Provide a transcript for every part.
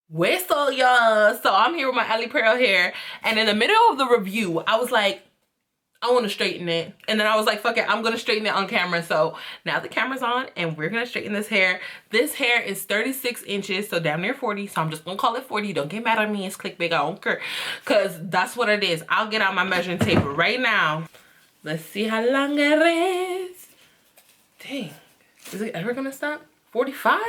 What's up, y'all? So I'm here with my Alipearl hair, and in the middle of the review, I was like, I want to straighten it. And then I was like, fuck it, I'm gonna straighten it on camera. So now the camera's on and we're gonna straighten this hair. This hair is 36 inches, so damn near 40. So I'm just gonna call it 40. Don't get mad at me, it's clickbait, I don't care. Cause that's what it is. I'll get out my measuring tape right now. Let's see how long it is. Dang, is it ever gonna stop? 45?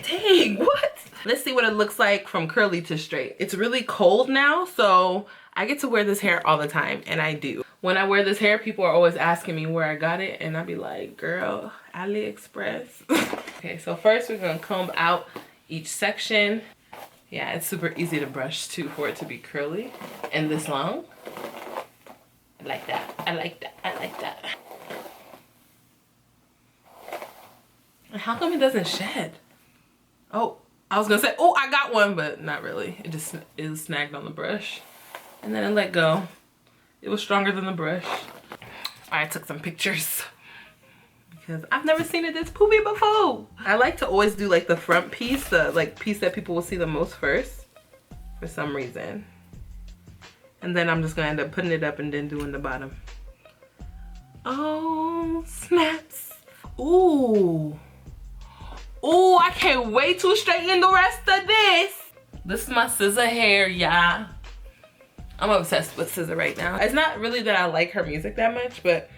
Dang, what? Let's see what it looks like from curly to straight. It's really cold now, so I get to wear this hair all the time, and I do. When I wear this hair, people are always asking me where I got it, and I'll be like, girl, Aliexpress. Okay, so first we're gonna comb out each section. Yeah, it's super easy to brush too for it to be curly and this long. I like that, I like that, I like that. And how come it doesn't shed? Oh, I was gonna say, oh, I got one, but not really. It snagged on the brush. And then it let go. It was stronger than the brush. I took some pictures because I've never seen it this poofy before. I like to always do like the front piece, the like piece that people will see the most first for some reason. And then I'm just gonna end up putting it up and then doing the bottom. Oh, snaps. Ooh. Ooh, I can't wait to straighten the rest of this. This is my scissor hair, y'all. I'm obsessed with SZA right now. It's not really that I like her music that much, but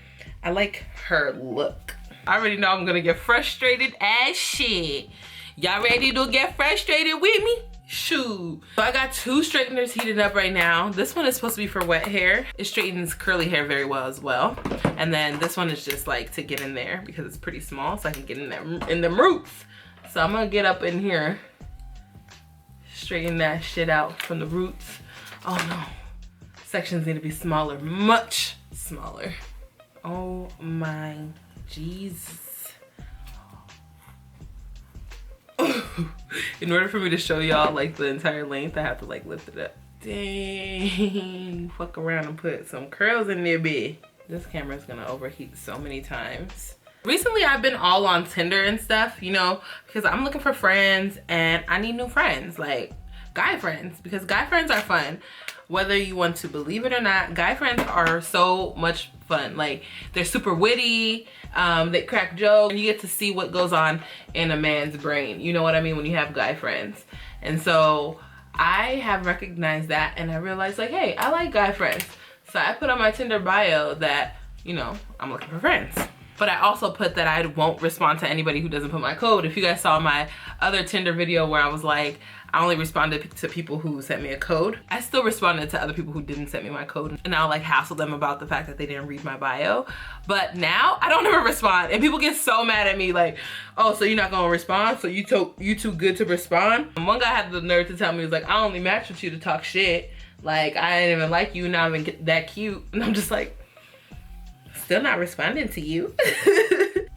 I like her look. I already know I'm gonna get frustrated as shit. Y'all ready to get frustrated with me? Shoot. So I got two straighteners heated up right now. This one is supposed to be for wet hair. It straightens curly hair very well as well. And then this one is just like to get in there because it's pretty small, so I can get in there in them roots. So I'm gonna get up in here, straighten that shit out from the roots. Oh no, sections need to be smaller, much smaller. Oh my Jesus. In order for me to show y'all like the entire length, I have to like lift it up. Dang, fuck around and put some curls in there, bitch. This camera's gonna overheat so many times. Recently, I've been all on Tinder and stuff, you know, because I'm looking for friends and I need new friends, like guy friends, because guy friends are fun. Whether you want to believe it or not, guy friends are so much fun. Like, they're super witty, they crack jokes, and you get to see what goes on in a man's brain. You know what I mean? When you have guy friends. And so I have recognized that, and I realized like, hey, I like guy friends. So I put on my Tinder bio that, you know, I'm looking for friends. But I also put that I won't respond to anybody who doesn't put my code. If you guys saw my other Tinder video where I was like, I only responded to people who sent me a code, I still responded to other people who didn't send me my code. And I'll like hassle them about the fact that they didn't read my bio. But now I don't ever respond. And people get so mad at me like, oh, so you're not gonna respond? So you too good to respond? And one guy had the nerve to tell me, he was like, I only matched with you to talk shit. Like, I didn't even like you, not even that cute. And I'm just like, still not responding to you.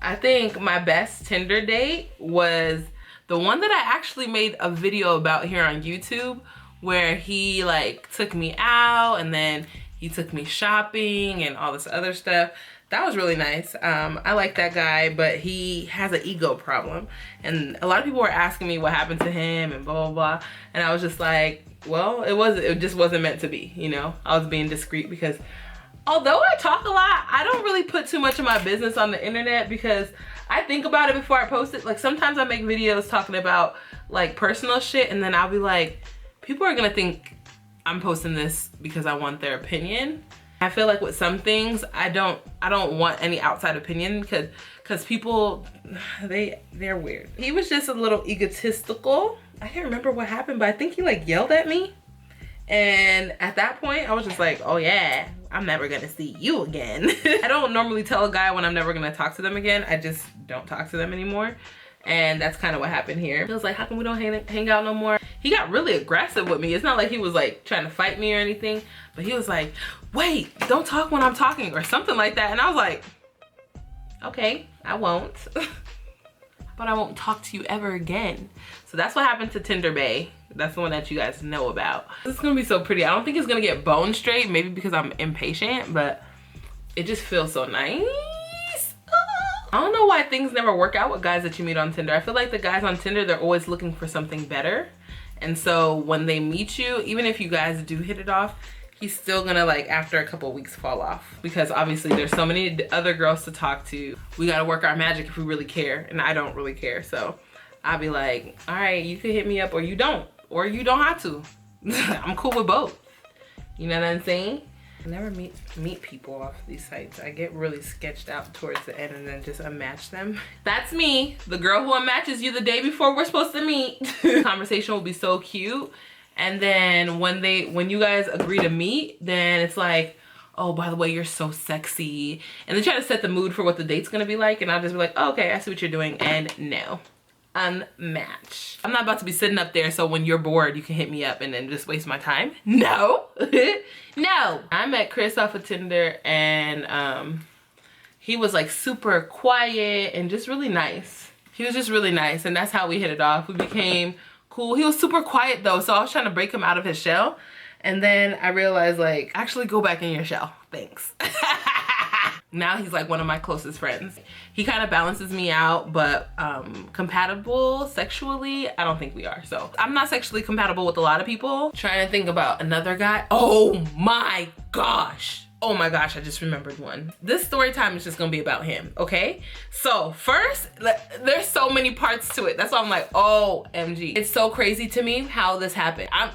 I think my best Tinder date was the one that I actually made a video about here on YouTube, where he like took me out and then he took me shopping and all this other stuff. That was really nice. I like that guy, but he has an ego problem. And a lot of people were asking me what happened to him and blah, blah, blah. And I was just like, well, it just wasn't meant to be, you know? I was being discreet because although I talk a lot, I don't really put too much of my business on the internet because I think about it before I post it. Like, sometimes I make videos talking about like personal shit, and then I'll be like, people are gonna think I'm posting this because I want their opinion. I feel like with some things, I don't want any outside opinion because people, they're weird. He was just a little egotistical. I can't remember what happened, but I think he like yelled at me. And at that point, I was just like, oh yeah, I'm never gonna see you again. I don't normally tell a guy when I'm never gonna talk to them again. I just don't talk to them anymore. And that's kind of what happened here. He was like, how come we don't hang out no more? He got really aggressive with me. It's not like he was like trying to fight me or anything, but he was like, wait, don't talk when I'm talking or something like that. And I was like, okay, I won't. But I won't talk to you ever again. So that's what happened to Tinder Bay. That's the one that you guys know about. This is gonna be so pretty. I don't think it's gonna get bone straight, maybe because I'm impatient, but it just feels so nice. I don't know why things never work out with guys that you meet on Tinder. I feel like the guys on Tinder, they're always looking for something better. And so when they meet you, even if you guys do hit it off, he's still gonna like after a couple weeks fall off, because obviously there's so many other girls to talk to. We gotta work our magic if we really care, and I don't really care. So I'll be like, all right, you can hit me up or you don't have to. I'm cool with both. You know what I'm saying? I never meet people off these sites. I get really sketched out towards the end and then just unmatch them. That's me, the girl who unmatches you the day before we're supposed to meet. Conversation will be so cute. And then when you guys agree to meet, then it's like, oh, by the way, you're so sexy. And they try to set the mood for what the date's gonna be like. And I'll just be like, oh, okay, I see what you're doing. And no, unmatch. I'm not about to be sitting up there so when you're bored, you can hit me up and then just waste my time. No, no. I met Chris off of Tinder, and he was like super quiet and just really nice. He was just really nice, and that's how we hit it off. We became cool. He was super quiet though, so I was trying to break him out of his shell. And then I realized, like, actually go back in your shell. Thanks. Now he's like one of my closest friends. He kind of balances me out, but compatible sexually, I don't think we are. So I'm not sexually compatible with a lot of people. Trying to think about another guy. Oh my gosh. Oh my gosh, I just remembered one. This story time is just gonna be about him, okay? So first, there's so many parts to it. That's why I'm like, OMG. It's so crazy to me how this happened. I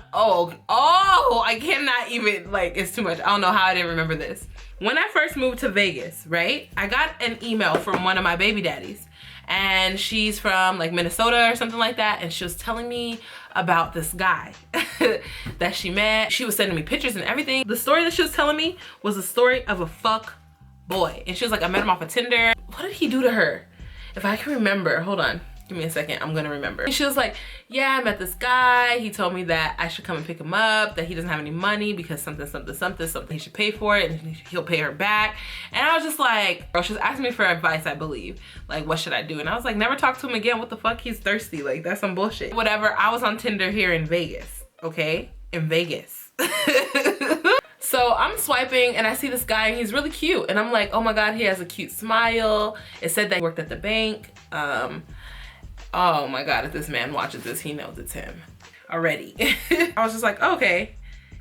cannot even, like, it's too much. I don't know how I didn't remember this. When I first moved to Vegas, right? I got an email from one of my baby daddies, and she's from like Minnesota or something like that. And she was telling me about this guy that she met. She was sending me pictures and everything. The story that she was telling me was the story of a fuck boy. And she was like, I met him off of Tinder. What did he do to her? If I can remember, hold on. Give me a second, I'm gonna remember. And she was like, yeah, I met this guy. He told me that I should come and pick him up, that he doesn't have any money because something, he should pay for it and he'll pay her back. And I was just like, bro, she was asking me for advice, I believe. Like, what should I do? And I was like, never talk to him again. What the fuck? He's thirsty. Like, that's some bullshit. Whatever, I was on Tinder here in Vegas, okay? In Vegas. So I'm swiping and I see this guy and he's really cute. And I'm like, oh my God, he has a cute smile. It said that he worked at the bank. Oh my God, if this man watches this, he knows it's him already. I was just like, okay,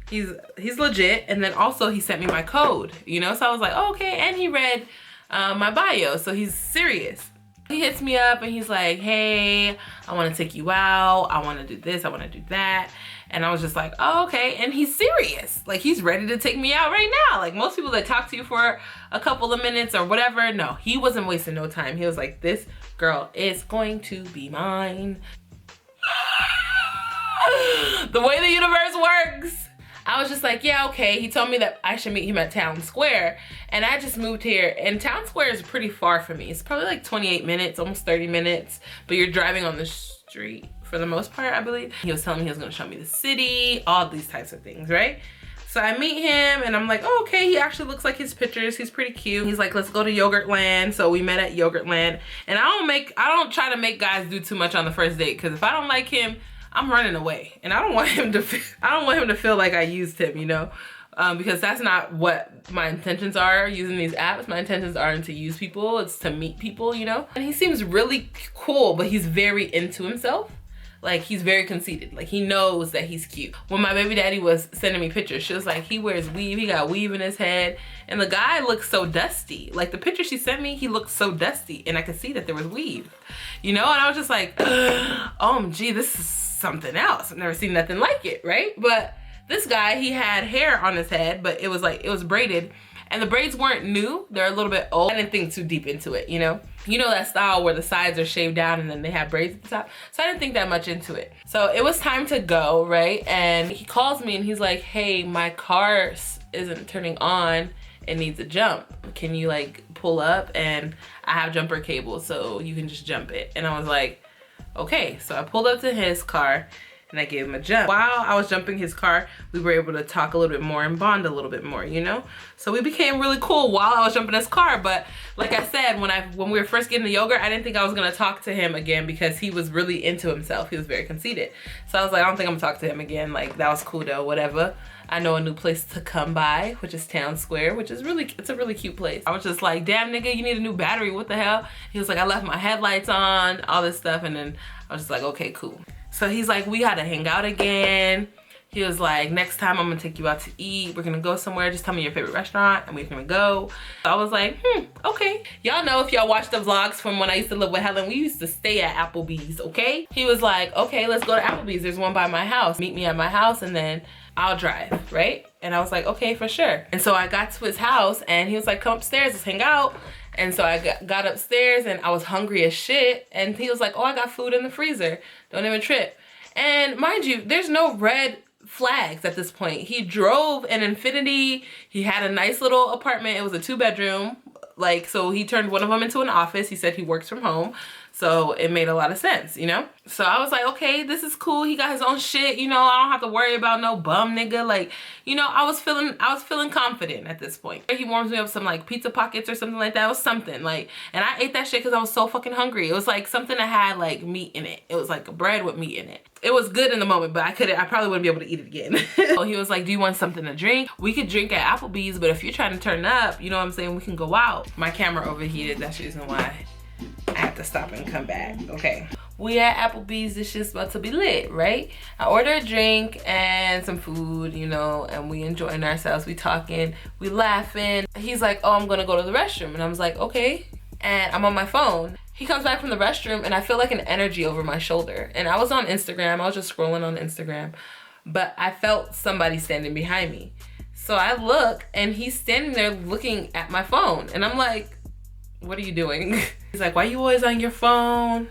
he's legit. And then also he sent me my code, you know? So I was like, oh, okay. And he read my bio, so he's serious. He hits me up and he's like, hey, I wanna take you out. I wanna do this, I wanna do that. And I was just like, oh, okay. And he's serious. Like, he's ready to take me out right now. Like, most people that talk to you for a couple of minutes or whatever, no, he wasn't wasting no time. He was like, this girl is going to be mine. The way the universe works. I was just like, yeah, okay. He told me that I should meet him at Town Square. And I just moved here. And Town Square is pretty far from me. It's probably like 28 minutes, almost 30 minutes. But you're driving on the street for the most part, I believe. He was telling me he was gonna show me the city, all these types of things, right? So I meet him and I'm like, oh, okay, he actually looks like his pictures. He's pretty cute. He's like, let's go to Yogurtland. So we met at Yogurtland. And I don't try to make guys do too much on the first date, because if I don't like him, I'm running away. And I don't want him to feel like I used him, you know? Because that's not what my intentions are using these apps. My intentions aren't to use people, it's to meet people, you know? And he seems really cool, but he's very into himself. Like, he's very conceited. Like, he knows that he's cute. When my baby daddy was sending me pictures, she was like, he wears weave, he got weave in his head. And the guy looks so dusty. Like, the picture she sent me, he looked so dusty. And I could see that there was weave, you know? And I was just like, OMG, this is something else. I've never seen nothing like it, right? But this guy, he had hair on his head, but it was braided. And the braids weren't new, they're a little bit old. I didn't think too deep into it, you know? You know that style where the sides are shaved down and then they have braids at the top? So I didn't think that much into it. So it was time to go, right? And he calls me and he's like, hey, my car isn't turning on, it needs a jump. Can you like pull up? And I have jumper cables so you can just jump it. And I was like, okay. So I pulled up to his car and I gave him a jump. While I was jumping his car, we were able to talk a little bit more and bond a little bit more, you know? So we became really cool while I was jumping his car. But like I said, when we were first getting the yogurt, I didn't think I was gonna talk to him again because he was really into himself. He was very conceited. So I was like, I don't think I'm gonna talk to him again. Like, that was cool though, whatever. I know a new place to come by, which is Town Square, which is it's a really cute place. I was just like, damn nigga, you need a new battery, what the hell? He was like, I left my headlights on, all this stuff. And then I was just like, okay, cool. So he's like, we gotta hang out again. He was like, next time I'm gonna take you out to eat. We're gonna go somewhere. Just tell me your favorite restaurant and we're gonna go. So I was like, okay. Y'all know, if y'all watch the vlogs from when I used to live with Helen, we used to stay at Applebee's, okay? He was like, okay, let's go to Applebee's. There's one by my house. Meet me at my house and then I'll drive, right? And I was like, okay, for sure. And so I got to his house and he was like, come upstairs, let's hang out. And so I got upstairs and I was hungry as shit. And he was like, oh, I got food in the freezer. Don't even trip. And mind you, there's no red flags at this point. He drove an Infiniti. He had a nice little apartment. It was a 2-bedroom. Like, so he turned one of them into an office. He said he works from home. So it made a lot of sense, you know? So I was like, okay, this is cool. He got his own shit, you know, I don't have to worry about no bum nigga. Like, you know, I was feeling confident at this point. He warms me up some like pizza pockets or something like that. It was something like, and I ate that shit because I was so fucking hungry. It was like something that had like meat in it. It was like bread with meat in it. It was good in the moment, but I probably wouldn't be able to eat it again. So he was like, do you want something to drink? We could drink at Applebee's, but if you're trying to turn up, you know what I'm saying, we can go out. My camera overheated. That's the reason why I have to stop and come back. Okay. We at Applebee's. This shit's about to be lit, right? I order a drink and some food, you know, and we enjoying ourselves. We talking, we laughing. He's like, oh, I'm gonna go to the restroom. And I was like, okay. And I'm on my phone. He comes back from the restroom and I feel like an energy over my shoulder. And I was on Instagram. I was just scrolling on Instagram. But I felt somebody standing behind me. So I look and he's standing there looking at my phone. And I'm like, what are you doing? He's like, why you always on your phone?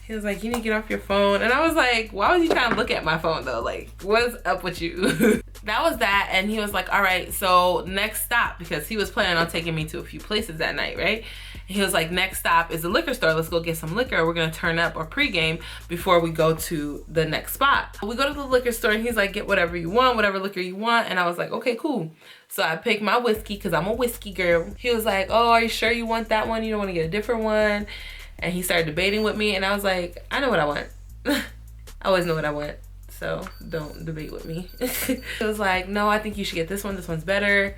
He was like, you need to get off your phone. And I was like, why was you trying to look at my phone though? Like, what's up with you? That was that. And he was like, all right, so next stop, because he was planning on taking me to a few places that night, right? And he was like, next stop is the liquor store. Let's go get some liquor. We're gonna turn up or pregame before we go to the next spot. We go to the liquor store and he's like, get whatever you want, whatever liquor you want. And I was like, okay, cool. So I picked my whiskey because I'm a whiskey girl. He was like, oh, are you sure you want that one? You don't want to get a different one? And he started debating with me and I was like, I know what I want. I always know what I want. So don't debate with me. He was like, no, I think you should get this one. This one's better.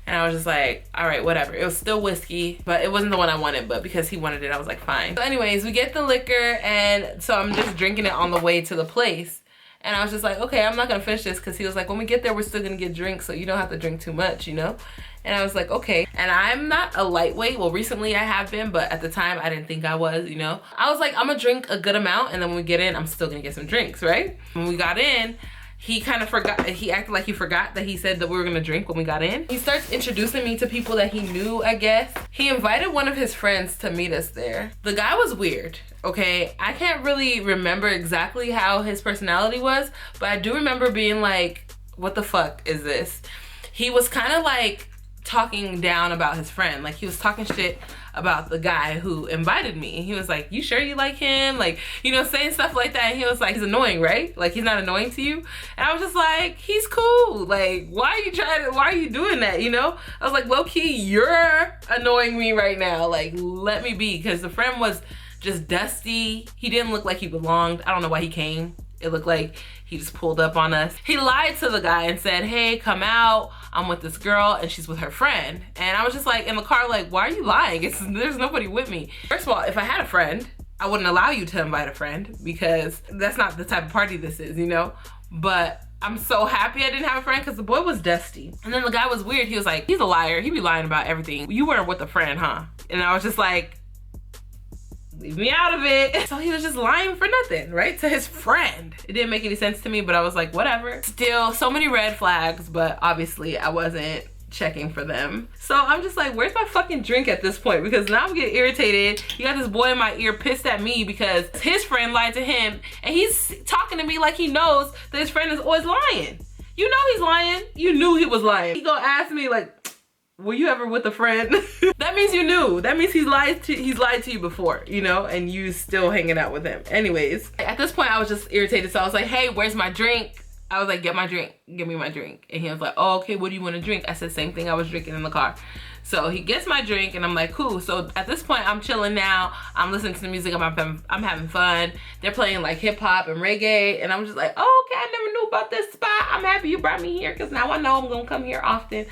And I was just like, all right, whatever. It was still whiskey, but it wasn't the one I wanted, but because he wanted it, I was like, fine. So anyways, we get the liquor and so I'm just drinking it on the way to the place. And I was just like, okay, I'm not gonna finish this because he was like, when we get there, we're still gonna get drinks, so you don't have to drink too much, you know? And I was like, okay. And I'm not a lightweight. Well, recently I have been, but at the time I didn't think I was, you know? I was like, I'm gonna drink a good amount and then when we get in, I'm still gonna get some drinks, right? When we got in, he kind of forgot, he acted like he forgot that he said that we were gonna drink when we got in. He starts introducing me to people that he knew, I guess. He invited one of his friends to meet us there. The guy was weird, okay? I can't really remember exactly how his personality was, but I do remember being like, what the fuck is this? He was kind of like talking down about his friend. Like he was talking shit about the guy who invited me. And he was like, you sure you like him? Like, you know, saying stuff like that. And he was like, he's annoying, right? Like he's not annoying to you? And I was just like, he's cool. Like, why are you doing that? You know? I was like, low key, you're annoying me right now. Like, let me be. Because the friend was just dusty. He didn't look like he belonged. I don't know why he came. It looked like he just pulled up on us. He lied to the guy and said, hey, come out. I'm with this girl and she's with her friend. And I was just like in the car, like, why are you lying? There's nobody with me. First of all, if I had a friend, I wouldn't allow you to invite a friend because that's not the type of party this is, you know? But I'm so happy I didn't have a friend because the boy was dusty. And then the guy was weird. He was like, he's a liar. He be lying about everything. You weren't with a friend, huh? And I was just like, leave me out of it. So he was just lying for nothing, right? To his friend. It didn't make any sense to me, but I was like, whatever. Still, so many red flags, but obviously I wasn't checking for them. So I'm just like, where's my fucking drink at this point? Because now I'm getting irritated. You got this boy in my ear pissed at me because his friend lied to him and he's talking to me like he knows that his friend is always lying. You know he's lying. You knew he was lying. He gonna ask me like, were you ever with a friend? That means you knew. That means he's lied to you before, you know, and you still hanging out with him. Anyways, at this point I was just irritated. So I was like, hey, where's my drink? I was like, get my drink, give me my drink. And he was like, oh, okay, what do you want to drink? I said, same thing I was drinking in the car. So he gets my drink and I'm like, cool. So at this point I'm chilling now. I'm listening to the music, I'm having fun. They're playing like hip hop and reggae. And I'm just like, oh, okay, I never knew about this spot. I'm happy you brought me here because now I know I'm gonna come here often.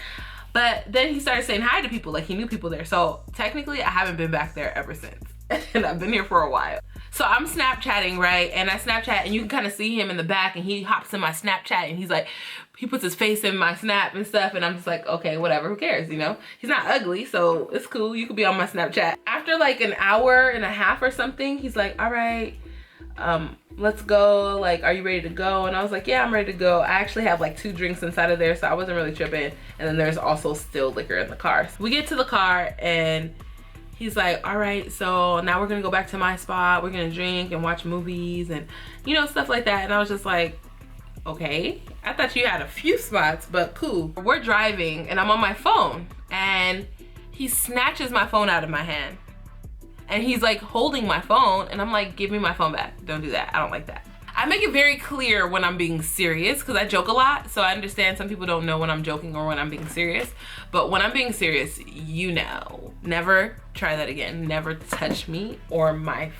But then he started saying hi to people, like he knew people there. So technically I haven't been back there ever since. And I've been here for a while. So I'm Snapchatting, right? And I Snapchat, and you can kind of see him in the back, and he hops in my Snapchat, and he's like, he puts his face in my snap and stuff, and I'm just like, okay, whatever, who cares, you know? He's not ugly, so it's cool. You could be on my Snapchat. After like an hour and a half or something, he's like, all right, let's go. Like, are you ready to go? And I was like, yeah, I'm ready to go. I actually have like 2 drinks inside of there, so I wasn't really tripping. And then there's also still liquor in the car. So we get to the car, and he's like, all right, so now we're gonna go back to my spot. We're gonna drink and watch movies and, you know, stuff like that. And I was just like, okay, I thought you had a few spots, but cool. We're driving and I'm on my phone, and he snatches my phone out of my hand. And he's like holding my phone, and I'm like, give me my phone back. Don't do that, I don't like that. I make it very clear when I'm being serious, because I joke a lot, so I understand some people don't know when I'm joking or when I'm being serious. But when I'm being serious, you know, never try that again. Never touch me or my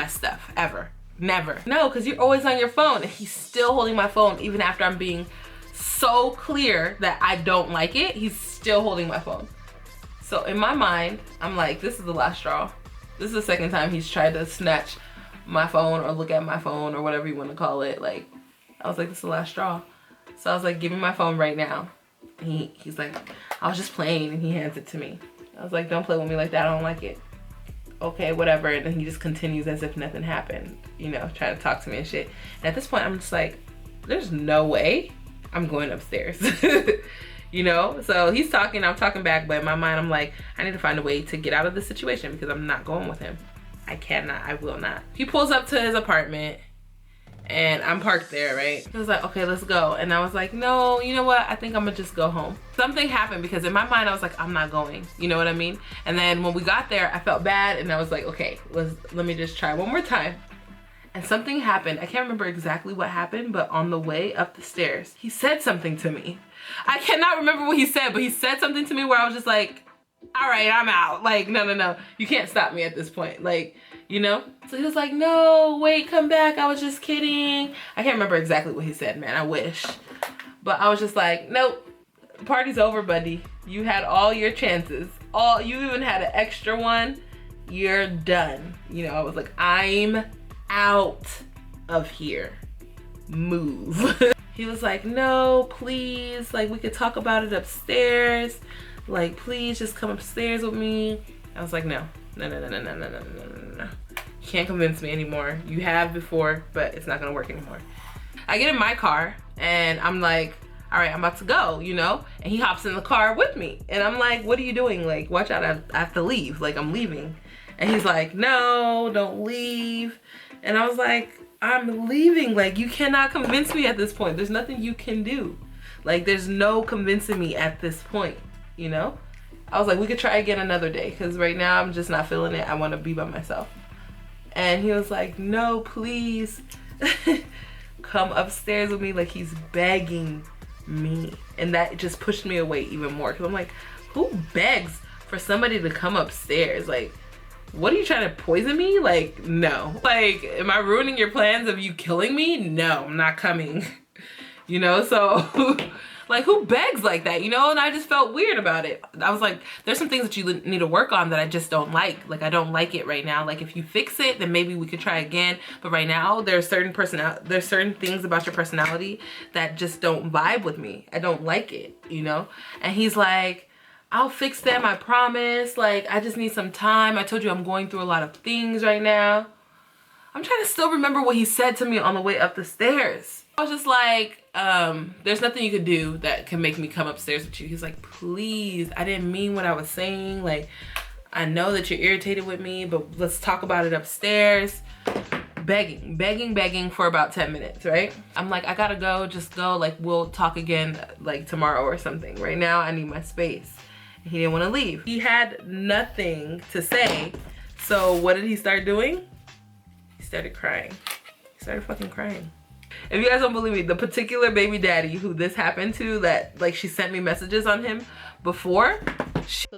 stuff, ever. Never. No, because you're always on your phone, and he's still holding my phone even after I'm being so clear that I don't like it. He's still holding my phone. So in my mind, I'm like, this is the last straw. This is the second time he's tried to snatch my phone or look at my phone or whatever you want to call it. Like, I was like, this is the last straw. So I was like, give me my phone right now. And he's like, I was just playing, and he hands it to me. I was like, don't play with me like that, I don't like it. Okay, whatever. And then he just continues as if nothing happened, you know, trying to talk to me and shit. And at this point, I'm just like, there's no way I'm going upstairs. You know? So he's talking, I'm talking back, but in my mind, I'm like, I need to find a way to get out of this situation, because I'm not going with him. I cannot, I will not. He pulls up to his apartment, and I'm parked there, right? He was like, okay, let's go. And I was like, no, you know what? I think I'm gonna just go home. Something happened, because in my mind, I was like, I'm not going. You know what I mean? And then when we got there, I felt bad, and I was like, okay, let me just try one more time. And something happened. I can't remember exactly what happened, but on the way up the stairs, he said something to me. I cannot remember what he said, but he said something to me where I was just like, all right, I'm out. Like, no, you can't stop me at this point. Like, you know? So he was like, no, wait, come back. I was just kidding. I can't remember exactly what he said, man. I wish. But I was just like, nope, party's over, buddy. You had all your chances. You even had an extra one. You're done. You know, I was like, I'm out of here. Move. He was like, no, please. Like, we could talk about it upstairs. Like, please just come upstairs with me. I was like, no. You can't convince me anymore. You have before, but it's not gonna work anymore. I get in my car, and I'm like, all right, I'm about to go, you know? And he hops in the car with me. And I'm like, what are you doing? Like, watch out, I have to leave. Like, I'm leaving. And he's like, no, don't leave. And I was like, I'm leaving. Like, you cannot convince me at this point. There's nothing you can do. Like, there's no convincing me at this point, you know? I was like, we could try again another day, because right now I'm just not feeling it. I want to be by myself. And he was like, no, please. Come upstairs with me. Like, he's begging me. And that just pushed me away even more, because I'm like, who begs for somebody to come upstairs? Like, what are you trying to poison me? Like, no. Like, am I ruining your plans of you killing me? No, I'm not coming. You know, so like, who begs like that, you know? And I just felt weird about it. I was like, there's some things that you need to work on that I just don't like. Like, I don't like it right now. Like, if you fix it, then maybe we could try again. But right now, there's certain things about your personality that just don't vibe with me. I don't like it, you know? And he's like, I'll fix them, I promise. Like, I just need some time. I told you I'm going through a lot of things right now. I'm trying to still remember what he said to me on the way up the stairs. I was just like, there's nothing you could do that can make me come upstairs with you. He's like, please, I didn't mean what I was saying. Like, I know that you're irritated with me, but let's talk about it upstairs. Begging for about 10 minutes, right? I'm like, I gotta go, just go. Like, we'll talk again, like, tomorrow or something. Right now, I need my space. And he didn't want to leave. He had nothing to say. So what did he start doing? He started crying. He started fucking crying. If you guys don't believe me, the particular baby daddy who this happened to, that, like, she sent me messages on him before,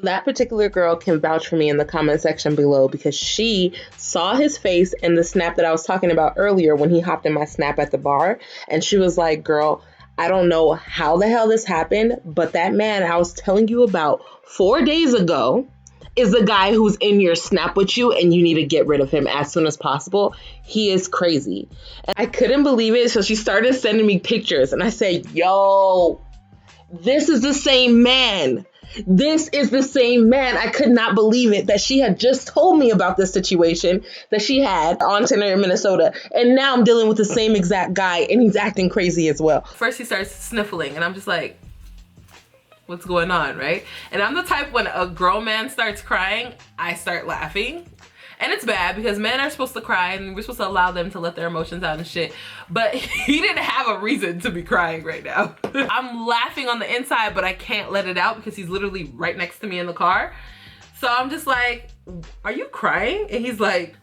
that particular girl can vouch for me in the comment section below, because she saw his face in the snap that I was talking about earlier when he hopped in my snap at the bar. And she was like, girl, I don't know how the hell this happened, but that man I was telling you about 4 days ago is the guy who's in your snap with you and you need to get rid of him as soon as possible. He is crazy. And I couldn't believe it. So she started sending me pictures and I said, yo, this is the same man. This is the same man. I could not believe it that she had just told me about this situation that she had on Tinder in Minnesota. And now I'm dealing with the same exact guy and he's acting crazy as well. First he starts sniffling and I'm just like, what's going on, right? And I'm the type when a grown man starts crying, I start laughing. And it's bad because men are supposed to cry and we're supposed to allow them to let their emotions out and shit. But he didn't have a reason to be crying right now. I'm laughing on the inside, but I can't let it out because he's literally right next to me in the car. So I'm just like, are you crying? And he's like,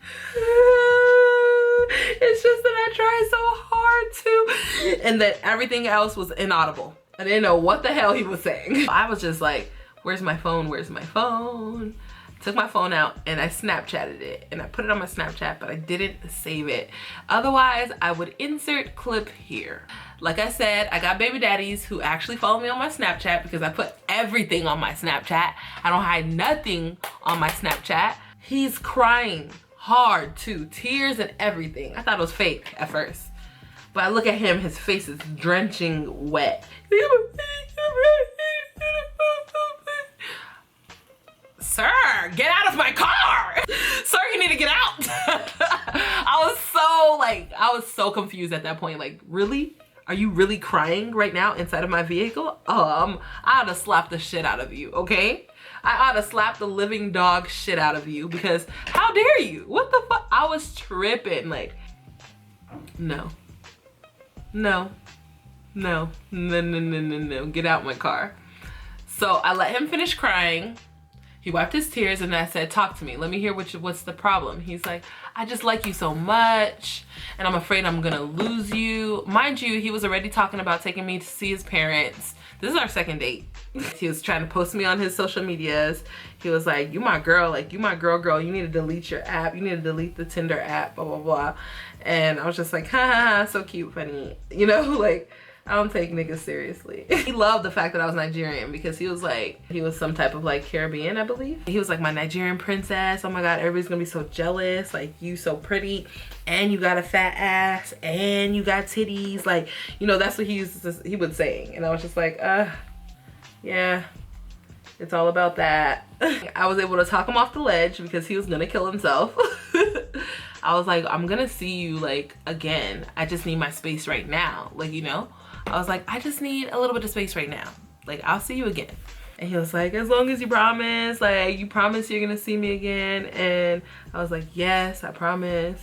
it's just that I tried so hard to. And that everything else was inaudible. I didn't know what the hell he was saying. I was just like, where's my phone? Where's my phone? Took my phone out and I Snapchatted it and I put it on my Snapchat, but I didn't save it. Otherwise, I would insert clip here. Like I said, I got baby daddies who actually follow me on my Snapchat because I put everything on my Snapchat. I don't hide nothing on my Snapchat. He's crying hard too, tears and everything. I thought it was fake at first. But I look at him, his face is drenching wet. Sir, get out of my car! Sir, you need to get out! I was so confused at that point. Like, really? Are you really crying right now inside of my vehicle? I ought to slap the shit out of you, okay? I ought to slap the living dog shit out of you because how dare you? What the fuck? I was tripping. Like, no. No. No. No, no, no, no, no. Get out my car. So I let him finish crying. He wiped his tears and I said, talk to me. Let me hear what's the problem. He's like, I just like you so much and I'm afraid I'm gonna lose you. Mind you, he was already talking about taking me to see his parents. This is our second date. He was trying to post me on his social medias. He was like, you my girl, like you my girl. You need to delete your app. You need to delete the Tinder app, blah, blah, blah. And I was just like, ha ha ha, so cute, funny. You know, like, I don't take niggas seriously. He loved the fact that I was Nigerian because he was like, he was some type of like Caribbean, I believe. He was like, my Nigerian princess. Oh my God, everybody's gonna be so jealous. Like, you so pretty and you got a fat ass and you got titties. Like, you know, that's what he was saying. And I was just like, yeah, it's all about that. I was able to talk him off the ledge because he was gonna kill himself. I was like, I'm gonna see you like again. I just need my space right now. Like, you know, I was like, I just need a little bit of space right now. Like, I'll see you again. And he was like, as long as you promise, like you promise you're gonna see me again. And I was like, yes, I promise.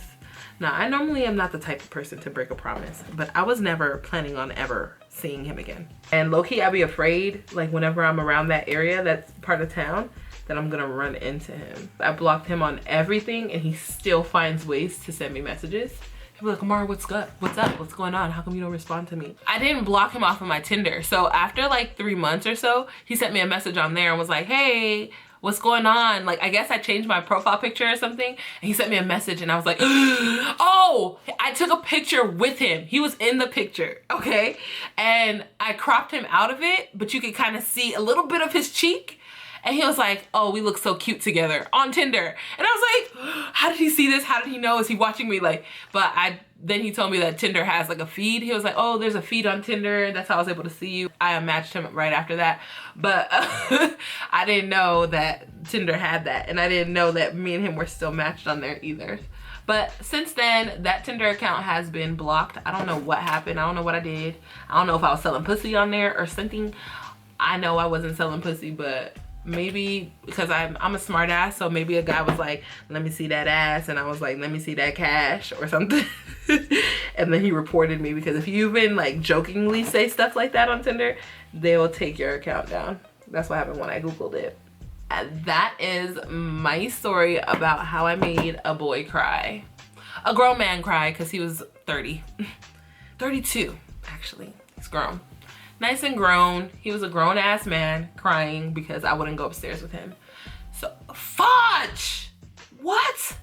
Now, I normally am not the type of person to break a promise, but I was never planning on ever seeing him again. And low-key, I'd be afraid, like whenever I'm around that area, that's part of town, that I'm gonna run into him. I blocked him on everything and he still finds ways to send me messages. He'll be like, Amara, what's up? What's up? What's going on? How come you don't respond to me? I didn't block him off of my Tinder. So after like 3 months or so, he sent me a message on there and was like, hey, what's going on? Like, I guess I changed my profile picture or something. And he sent me a message and I was like, oh, I took a picture with him. He was in the picture, okay? And I cropped him out of it, but you could kind of see a little bit of his cheek. And he was like, oh, we look so cute together on Tinder. And I was like, how did he see this? How did he know? Is he watching me? Like, but then he told me that Tinder has like a feed. He was like, oh, there's a feed on Tinder. That's how I was able to see you. I unmatched him right after that. But I didn't know that Tinder had that. And I didn't know that me and him were still matched on there either. But since then, that Tinder account has been blocked. I don't know what happened. I don't know what I did. I don't know if I was selling pussy on there or something. I know I wasn't selling pussy, but maybe because I'm a smart ass, so maybe a guy was like, let me see that ass, and I was like, let me see that cash or something. And then he reported me because if you even like jokingly say stuff like that on Tinder, they will take your account down. That's what happened when I googled it. And that is my story about how I made a boy cry, a grown man cry, because he was 30 32 actually. He's grown. Nice and grown. He was a grown-ass man crying because I wouldn't go upstairs with him. So, fudge! What?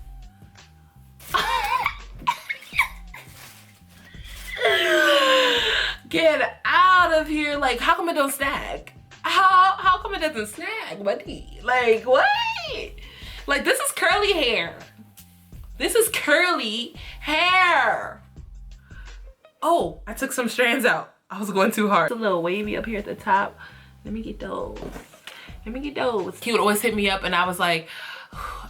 Get out of here. Like, how come it don't snag? How come it doesn't snag, buddy? Like, what? it. Like, this is curly hair. This is curly hair. Oh, I took some strands out. I was going too hard. It's a little wavy up here at the top. Let me get those. Let me get those. He would always hit me up and I was like,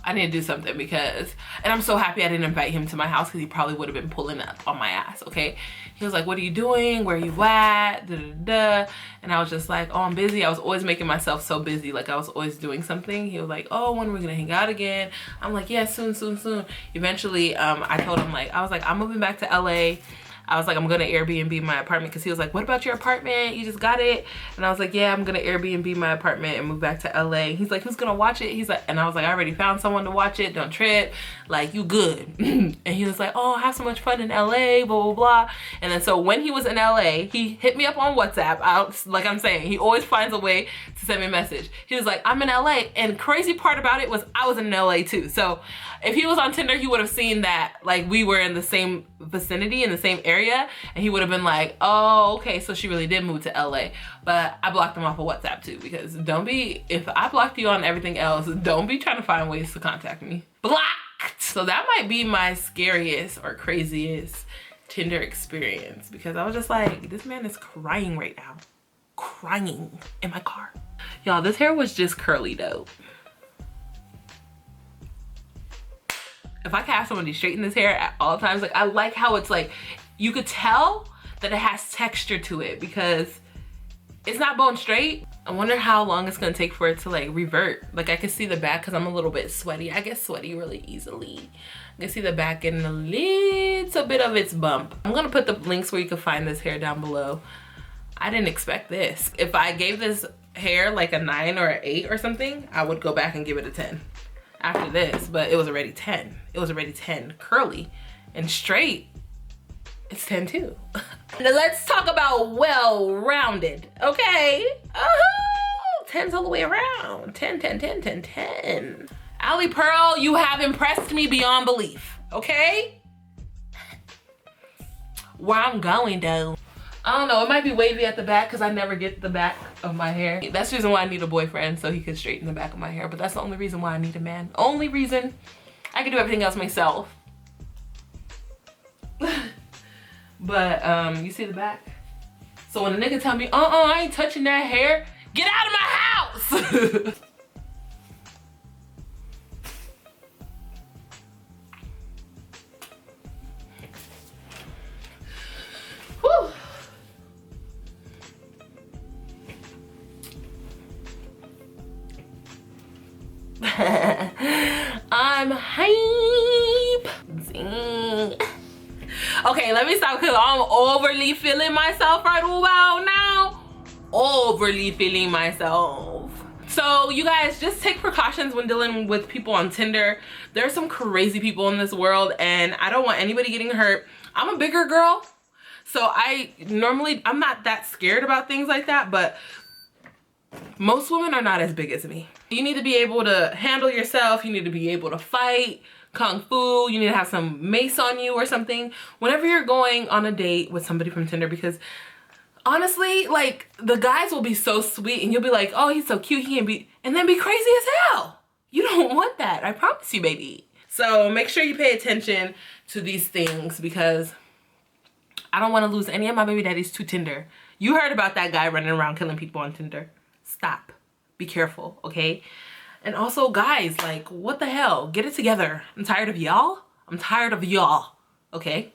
I need to do something because, and I'm so happy I didn't invite him to my house because he probably would have been pulling up on my ass, okay? He was like, what are you doing? Where are you at? Da, da, da. And I was just like, oh, I'm busy. I was always making myself so busy. Like I was always doing something. He was like, oh, when are we gonna hang out again? I'm like, yeah, soon, soon, soon. Eventually, I told him like, I was like, I'm moving back to LA. I was like, I'm gonna Airbnb my apartment because he was like, what about your apartment? You just got it? And I was like, yeah, I'm gonna Airbnb my apartment and move back to LA. He's like, who's gonna watch it? He's like, and I was like, I already found someone to watch it. Don't trip. Like, you good. And he was like, oh, have so much fun in LA, blah, blah, blah. And then so when he was in LA, he hit me up on WhatsApp. Like I'm saying, he always finds a way to send me a message. He was like, I'm in LA. And crazy part about it was I was in LA too. So if he was on Tinder, he would have seen that like we were in the same vicinity, in the same area, and he would have been like, oh, okay, so she really did move to LA. But I blocked him off of WhatsApp too, because don't be, if I blocked you on everything else, don't be trying to find ways to contact me. Blocked! So that might be my scariest or craziest Tinder experience, because I was just like, this man is crying right now. Crying in my car. Y'all, this hair was just curly though. If I could have somebody straighten this hair at all times, like I like how it's like, you could tell that it has texture to it because it's not bone straight. I wonder how long it's gonna take for it to like revert. Like I can see the back because I'm a little bit sweaty. I get sweaty really easily. I can see the back getting a little bit of its bump. I'm gonna put the links where you can find this hair down below. I didn't expect this. If I gave this hair like a 9 or an 8 or something, I would go back and give it a 10 after this, but it was already 10. It was already 10 curly and straight. It's 10 too. Now let's talk about well-rounded, okay? 10's all the way around. 10, 10, 10, 10, 10. Alipearl, you have impressed me beyond belief, okay? Where I'm going though, I don't know, it might be wavy at the back because I never get the back of my hair. That's the reason why I need a boyfriend, so he could straighten the back of my hair, but that's the only reason why I need a man. Only reason. I can do everything else myself. But you see the back? So when a nigga tell me, I ain't touching that hair, get out of my house! Whew. I'm hype. Zing. Okay, let me stop because I'm overly feeling myself right about now. Overly feeling myself. So you guys, just take precautions when dealing with people on Tinder. There are some crazy people in this world and I don't want anybody getting hurt. I'm a bigger girl, so I'm not that scared about things like that, but most women are not as big as me. You need to be able to handle yourself. You need to be able to fight. Kung fu, you need to have some mace on you or something whenever you're going on a date with somebody from Tinder, because honestly, like, the guys will be so sweet and you'll be like, oh, he's so cute, he can be, and then be crazy as hell. You don't want that, I promise you, baby. So make sure you pay attention to these things because I don't want to lose any of my baby daddies to Tinder. You heard about that guy running around killing people on Tinder. Stop. Be careful, okay? And also, guys, like, what the hell? Get it together. I'm tired of y'all. I'm tired of y'all, okay?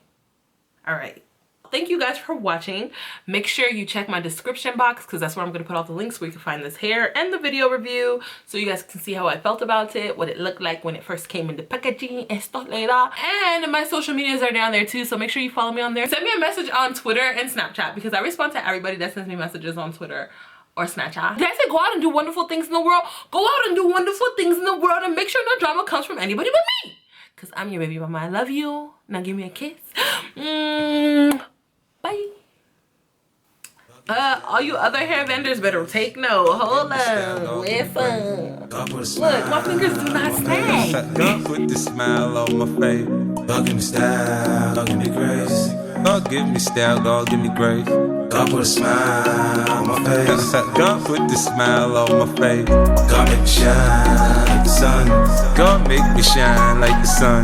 All right. Thank you guys for watching. Make sure you check my description box because that's where I'm going to put all the links where you can find this hair and the video review so you guys can see how I felt about it, what it looked like when it first came in the packaging and stuff like that. And my social medias are down there too, so make sure you follow me on there. Send me a message on Twitter and Snapchat because I respond to everybody that sends me messages on Twitter or Snapchat. Did I say go out and do wonderful things in the world? Go out and do wonderful things in the world and make sure no drama comes from anybody but me. Because I'm your baby mama. I love you. Now give me a kiss. Bye. All you other hair vendors better take note. Hold on. Listen. Look, my fingers do not snag. Put the smile on my face. Bugging the style, bugging the grace. God give me style, God give me grace. God put a smile on my face. God put the smile on my face. God make me shine like the sun. God make me shine like the sun.